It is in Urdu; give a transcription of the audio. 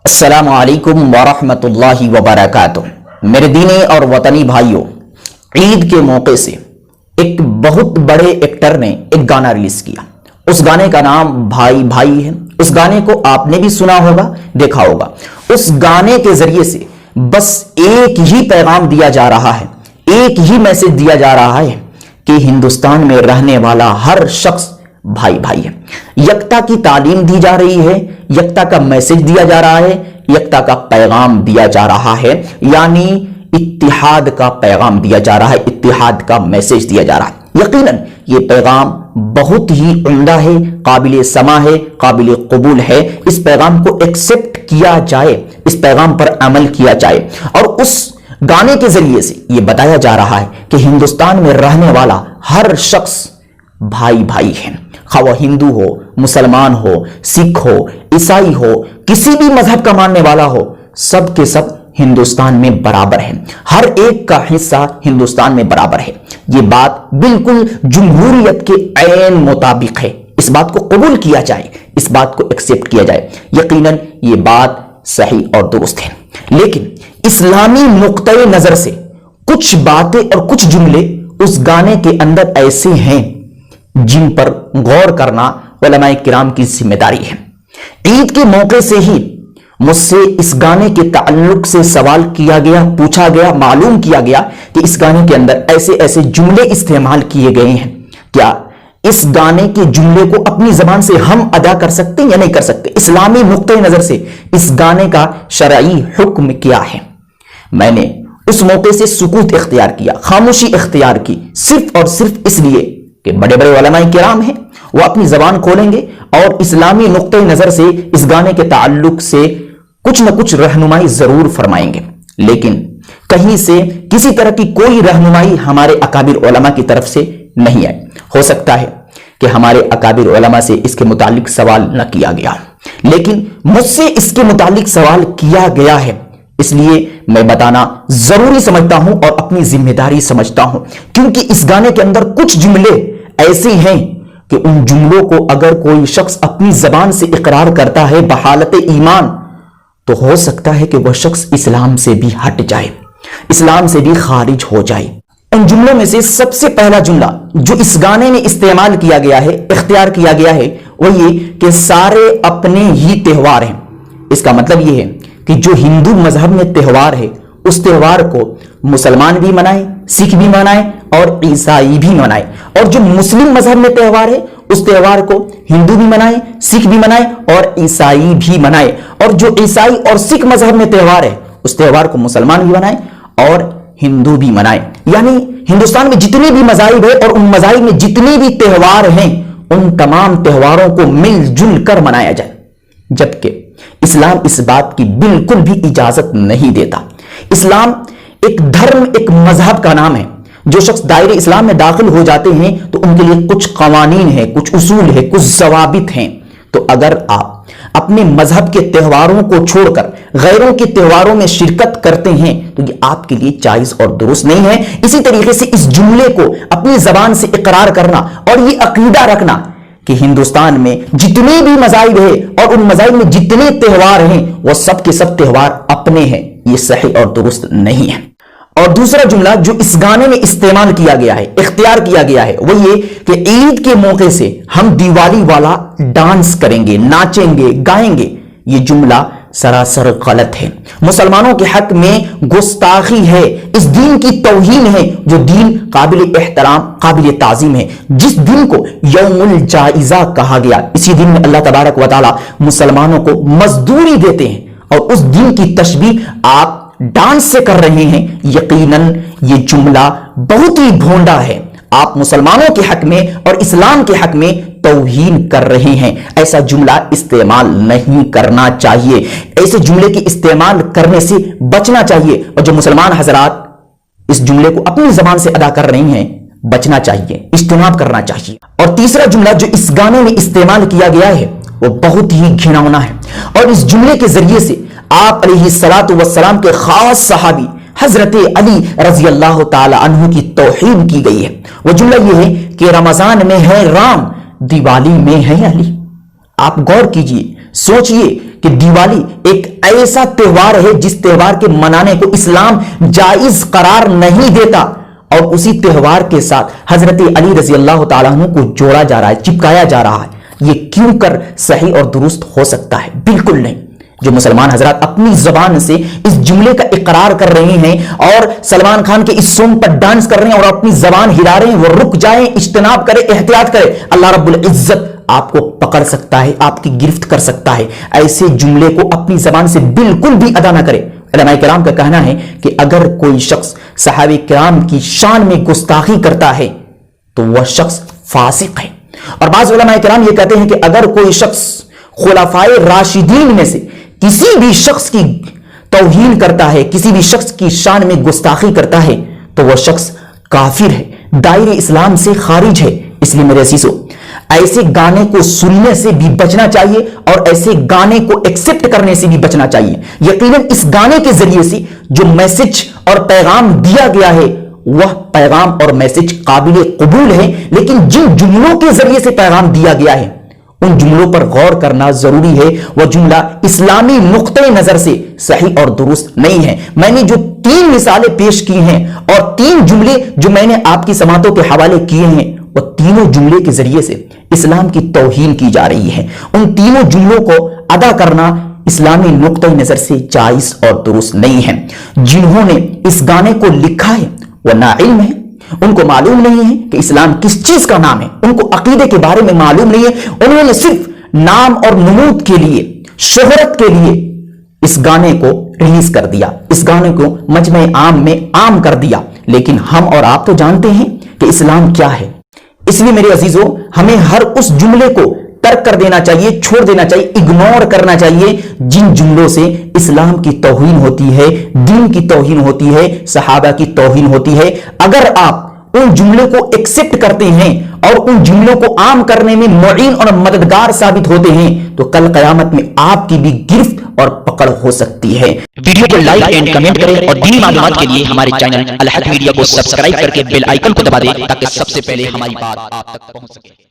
السلام علیکم ورحمۃ اللہ وبرکاتہ۔ میرے دینی اور وطنی بھائیوں، عید کے موقع سے ایک بہت بڑے ایکٹر نے ایک گانا ریلیز کیا۔ اس گانے کا نام بھائی بھائی ہے۔ اس گانے کو آپ نے بھی سنا ہوگا، دیکھا ہوگا۔ اس گانے کے ذریعے سے بس ایک ہی پیغام دیا جا رہا ہے، ایک ہی میسج دیا جا رہا ہے کہ ہندوستان میں رہنے والا ہر شخص بھائی بھائی ہے۔ یکتا کی تعلیم دی جا رہی ہے، یکتا کا میسج دیا جا رہا ہے، یکتا کا پیغام دیا جا رہا ہے، یعنی اتحاد کا پیغام دیا جا رہا ہے، اتحاد کا میسج دیا جا رہا ہے۔ یقیناً یہ پیغام بہت ہی عمدہ ہے، قابل سماع ہے، قابل قبول ہے۔ اس پیغام کو ایکسپٹ کیا جائے، اس پیغام پر عمل کیا جائے، اور اس گانے کے ذریعے سے یہ بتایا جا رہا ہے کہ ہندوستان میں رہنے والا ہر شخص بھائی بھائی ہے، خواہ وہ ہندو ہو، مسلمان ہو، سکھ ہو، عیسائی ہو، کسی بھی مذہب کا ماننے والا ہو، سب کے سب ہندوستان میں برابر ہے۔ ہر ایک کا حصہ ہندوستان میں برابر ہے۔ یہ بات بالکل جمہوریت کے عین مطابق ہے۔ اس بات کو قبول کیا جائے، اس بات کو ایکسپٹ کیا جائے۔ یقیناً یہ بات صحیح اور درست ہے، لیکن اسلامی نقطۂ نظر سے کچھ باتیں اور کچھ جملے اس گانے کے اندر ایسے ہیں جن پر غور کرنا علماء کرام کی ذمہ داری ہے۔ عید کے موقع سے ہی مجھ سے اس گانے کے تعلق سے سوال کیا گیا، پوچھا گیا، معلوم کیا گیا کہ اس گانے کے اندر ایسے ایسے جملے استعمال کیے گئے ہیں، کیا اس گانے کے جملے کو اپنی زبان سے ہم ادا کر سکتے ہیں یا نہیں کر سکتے؟ اسلامی نقطۂ نظر سے اس گانے کا شرعی حکم کیا ہے؟ میں نے اس موقع سے سکوت اختیار کیا، خاموشی اختیار کی، صرف اور صرف اس لیے کہ بڑے بڑے علماء کرام ہیں، وہ اپنی زبان کھولیں گے اور اسلامی نقطۂ نظر سے اس گانے کے تعلق سے کچھ نہ کچھ رہنمائی ضرور فرمائیں گے، لیکن کہیں سے کسی طرح کی کوئی رہنمائی ہمارے اکابر علماء کی طرف سے نہیں آئی۔ ہو سکتا ہے کہ ہمارے اکابر علماء سے اس کے متعلق سوال نہ کیا گیا، لیکن مجھ سے اس کے متعلق سوال کیا گیا ہے، اس لیے میں بتانا ضروری سمجھتا ہوں اور اپنی ذمہ داری سمجھتا ہوں، کیونکہ اس گانے کے اندر کچھ جملے ایسے ہیں کہ ان جملوں کو اگر کوئی شخص اپنی زبان سے اقرار کرتا ہے بحالت ایمان، تو ہو سکتا ہے کہ وہ شخص اسلام سے بھی ہٹ جائے، اسلام سے بھی خارج ہو جائے۔ ان جملوں میں سے سب سے پہلا جملہ جو اس گانے میں استعمال کیا گیا ہے، اختیار کیا گیا ہے، وہ یہ کہ سارے اپنے ہی تہوار ہیں۔ اس کا مطلب یہ ہے کہ جو ہندو مذہب میں تہوار ہے، اس تہوار کو مسلمان بھی منائیں، سکھ بھی منائیں اور عیسائی بھی منائیں، اور جو مسلم مذہب میں تہوار ہے، اس تہوار کو ہندو بھی منائیں، سکھ بھی منائیں اور عیسائی بھی منائیں، اور جو عیسائی اور سکھ مذہب میں تہوار ہے، اس تہوار کو مسلمان بھی منائیں اور ہندو بھی منائیں۔ یعنی ہندوستان میں جتنے بھی مذاہب ہیں اور ان مذاہب میں جتنے بھی تہوار ہیں، ان تمام تہواروں کو مل جل کر منایا جائے، جبکہ اسلام اس بات کی بالکل بھی اجازت نہیں دیتا۔ اسلام ایک دھرم، ایک مذہب کا نام ہے۔ جو شخص دائرے اسلام میں داخل ہو جاتے ہیں تو ان کے لیے کچھ قوانین ہیں، کچھ اصول ہیں، کچھ ضوابط ہیں۔ تو اگر آپ اپنے مذہب کے تہواروں کو چھوڑ کر غیروں کے تہواروں میں شرکت کرتے ہیں تو یہ آپ کے لیے جائز اور درست نہیں ہے۔ اسی طریقے سے اس جملے کو اپنی زبان سے اقرار کرنا اور یہ عقیدہ رکھنا کہ ہندوستان میں جتنے بھی مذاہب ہیں اور ان مذاہب میں جتنے تہوار ہیں وہ سب کے سب تہوار اپنے ہیں، یہ صحیح اور درست نہیں ہے۔ اور دوسرا جملہ جو اس گانے میں استعمال کیا گیا ہے، اختیار کیا گیا ہے، وہ یہ کہ عید کے موقع سے ہم دیوالی والا ڈانس کریں گے، ناچیں گے، گائیں گے۔ یہ جملہ سراسر غلط ہے، مسلمانوں کے حق میں گستاخی ہے، اس دین کی توہین ہے جو دین قابل احترام، قابل تعظیم ہے، جس دن کو یوم الجائزہ کہا گیا۔ اسی دن میں اللہ تبارک و تعالی مسلمانوں کو مزدوری دیتے ہیں، اور اس دن کی تشبیہ آپ ڈانس سے کر رہے ہیں۔ یقیناً یہ جملہ بہت ہی بھونڈا ہے، آپ مسلمانوں کے حق میں اور اسلام کے حق میں توہین کر رہے ہیں۔ ایسا جملہ استعمال نہیں کرنا چاہیے، ایسے جملے کے استعمال کرنے سے بچنا چاہیے، اور جو مسلمان حضرات اس جملے کو اپنی زبان سے ادا کر رہی ہیں، بچنا چاہیے، اجتناب کرنا چاہیے۔ اور تیسرا جملہ جو اس گانے میں استعمال کیا گیا ہے وہ بہت ہی گھناؤنا ہے، اور اس جملے کے ذریعے سے آپ علیہ الصلوۃ والسلام کے خاص صحابی حضرت علی رضی اللہ تعالی عنہ کی توہین کی گئی ہے۔ وہ جملہ یہ ہے کہ رمضان میں ہے رام، دیوالی میں ہے علی۔ آپ غور کیجئے، سوچئے کہ دیوالی ایک ایسا تہوار ہے جس تہوار کے منانے کو اسلام جائز قرار نہیں دیتا، اور اسی تہوار کے ساتھ حضرت علی رضی اللہ تعالیٰ عنہ کو جوڑا جا رہا ہے، چپکایا جا رہا ہے۔ یہ کیوں کر صحیح اور درست ہو سکتا ہے؟ بالکل نہیں۔ جو مسلمان حضرات اپنی زبان سے اس جملے کا اقرار کر رہے ہیں اور سلمان خان کے اس سونگ پر ڈانس کر رہے ہیں اور اپنی زبان ہلا رہے ہیں، وہ رک جائیں، اجتناب کریں، احتیاط کریں۔ اللہ رب العزت آپ کو پکڑ سکتا ہے، آپ کی گرفت کر سکتا ہے۔ ایسے جملے کو اپنی زبان سے بالکل بھی ادا نہ کرے۔ علماء کرام کا کہنا ہے کہ اگر کوئی شخص صحابہ کرام کی شان میں گستاخی کرتا ہے تو وہ شخص فاسق ہے، اور بعض علماء کرام یہ کہتے ہیں کہ اگر کوئی شخص خلفائے راشدین میں سے کسی بھی شخص کی توہین کرتا ہے، کسی بھی شخص کی شان میں گستاخی کرتا ہے تو وہ شخص کافر ہے، دائرے اسلام سے خارج ہے۔ اس لیے میرے عزیزو، ایسے گانے کو سننے سے بھی بچنا چاہیے اور ایسے گانے کو ایکسپٹ کرنے سے بھی بچنا چاہیے۔ یقیناً اس گانے کے ذریعے سے جو میسج اور پیغام دیا گیا ہے وہ پیغام اور میسج قابل قبول ہے، لیکن جن جملوں کے ذریعے سے پیغام دیا گیا ہے ان جملوں پر غور کرنا ضروری ہے۔ وہ جملہ اسلامی نقطۂ نظر سے صحیح اور درست نہیں ہے۔ میں نے جو 3 مثالیں پیش کی ہیں اور 3 جملے جو میں نے آپ کی سماعتوں کے حوالے کیے ہیں، وہ تینوں جملے کے ذریعے سے اسلام کی توہین کی جا رہی ہے۔ ان تینوں جملوں کو ادا کرنا اسلامی نقطۂ نظر سے جائز اور درست نہیں ہے۔ جنہوں نے اس گانے کو لکھا ہے وہ ناعلم ہے، ان کو معلوم نہیں ہے کہ اسلام کس چیز کا نام ہے، ان کو عقیدے کے بارے میں معلوم نہیں ہے۔ انہوں نے صرف نام اور نمود کے لیے، شہرت کے لیے اس گانے کو ریلیز کر دیا، اس گانے کو مجمع عام میں عام کر دیا۔ لیکن ہم اور آپ تو جانتے ہیں کہ اسلام کیا ہے۔ اس لیے میرے عزیزوں، ہمیں ہر اس جملے کو ترک کر دینا چاہیے، چھوڑ دینا چاہیے، اگنور کرنا چاہیے جن جملوں سے اسلام کی توہین ہوتی ہے، دین کی توہین ہوتی ہے، صحابہ کی توہین ہوتی ہے۔ اگر آپ ان جملوں کو ایکسپٹ کرتے ہیں اور ان جملوں کو عام کرنے میں معین اور مددگار ثابت ہوتے ہیں تو کل قیامت میں آپ کی بھی گرفت اور پکڑ ہو سکتی ہے۔ ویڈیو کو لائک اینڈ کمنٹ کریں اور دینی معلومات کے لیے ہمارے چینل الحق میڈیا کو سبسکرائب کر کے بیل آئیکن کو دبا دیں تاکہ سب سے پہلے ہماری بات آپ تک پہنچ سکے۔